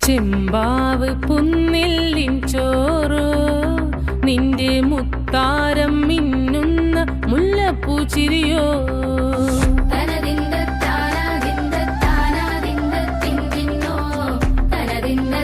ചെമ്പാവ് പുന്നില്ലിൻ ചോറോ നിന്റെ മുത്താരം മിന്നുന്ന മുല്ലപ്പൂച്ചിരിയോ തനതിന്ദ താനാതിന്ദ താനാതിന്ദ തിന്തിന്നോ തനതിന്ദ